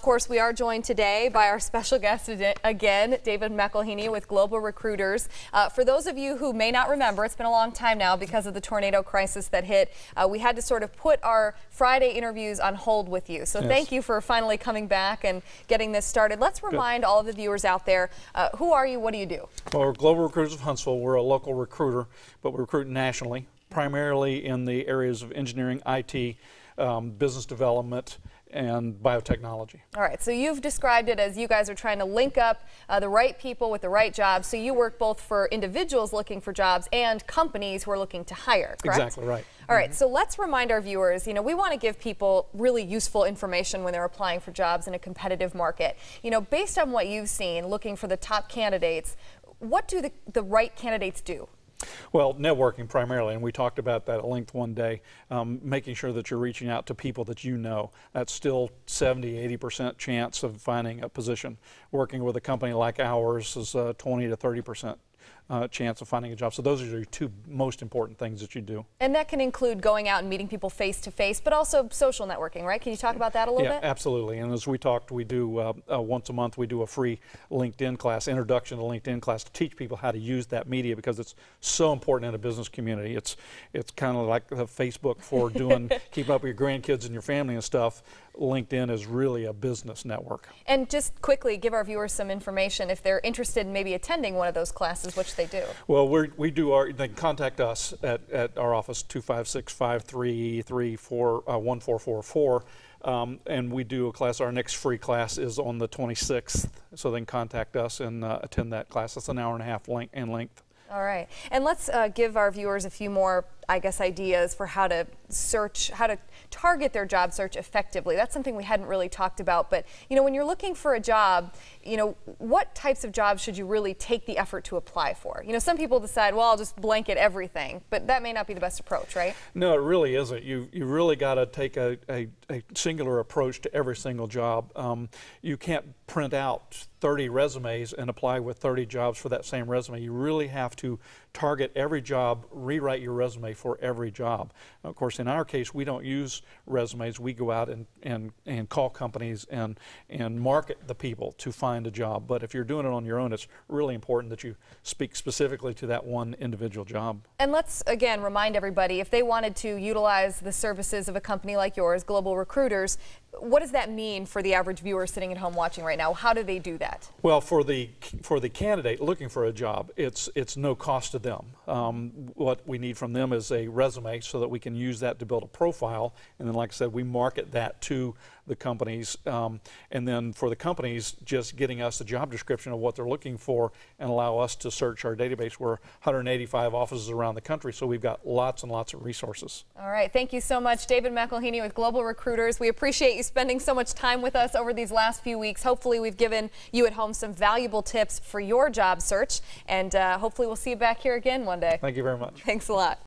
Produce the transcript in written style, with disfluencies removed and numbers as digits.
Of course, we are joined today by our special guest again, David McElhaney with Global Recruiters. For those of you who may not remember, it's been a long time now because of the tornado crisis that hit. We had to sort of put our Friday interviews on hold with you. So Thank you for finally coming back and getting this started. Let's remind all of the viewers out there, who are you, what do you do? Well, we're Global Recruiters of Huntsville. We're a local recruiter, but we recruit nationally, primarily in the areas of engineering, IT, business development, and biotechnology. All right, so you've described it as you guys are trying to link up the right people with the right jobs. So you work both for individuals looking for jobs and companies who are looking to hire, correct? Exactly right. All right, so let's remind our viewers, we want to give people really useful information when they're applying for jobs in a competitive market. Based on what you've seen, looking for the top candidates, what do the right candidates do? Well, networking primarily, and we talked about that at length one day, making sure that you're reaching out to people that you know. That's still 70–80% chance of finding a position. Working with a company like ours is 20 to 30% chance of finding a job. So those are your two most important things that you do. And that can include going out and meeting people face to face, but also social networking, right? Can you talk about that a little bit? Yeah, absolutely. And as we talked, we do once a month, we do a free LinkedIn class, introduction to LinkedIn class, to teach people how to use that media because it's so important in a business community. It's kind of like the Facebook for doing keeping up with your grandkids and your family and stuff. LinkedIn is really a business network. And just quickly give our viewers some information if they're interested in maybe attending one of those classes, which they do. Well, they can contact us at our office, 256-533-1444, and we do a class. Our next free class is on the 26th, so they can contact us and attend that class. It's an hour and a half in length. All right, and let's give our viewers a few more, ideas for how to search, how to target their job search effectively. That's something we hadn't really talked about, but when you're looking for a job, what types of jobs should you really take the effort to apply for? Some people decide, well, I'll just blanket everything, but that may not be the best approach, right? No, it really isn't. You really got to take a singular approach to every single job. You can't print out 30 resumes and apply with 30 jobs for that same resume. You really have to target every job, rewrite your resume for every job. Of course, in our case, we don't use resumes. We go out and call companies and market the people to find a job. But if you're doing it on your own, it's really important that you speak specifically to that one individual job. And let's, again, remind everybody, if they wanted to utilize the services of a company like yours, Global Recruiters, what does that mean for the average viewer sitting at home watching right now? How do they do that? Well, for the candidate looking for a job, it's no cost to them. What we need from them is a resume so that we can use that to build a profile, and then, like I said, we market that to the companies, and then for the companies, just getting us a job description of what they're looking for and allow us to search our database. We're 185 offices around the country, so we've got lots and lots of resources. All right, thank you so much, David McElhaney with Global Recruiters. We appreciate you spending so much time with us over these last few weeks. Hopefully we've given you at home some valuable tips for your job search, and hopefully we'll see you back here again one day. Thank you very much. Thanks a lot.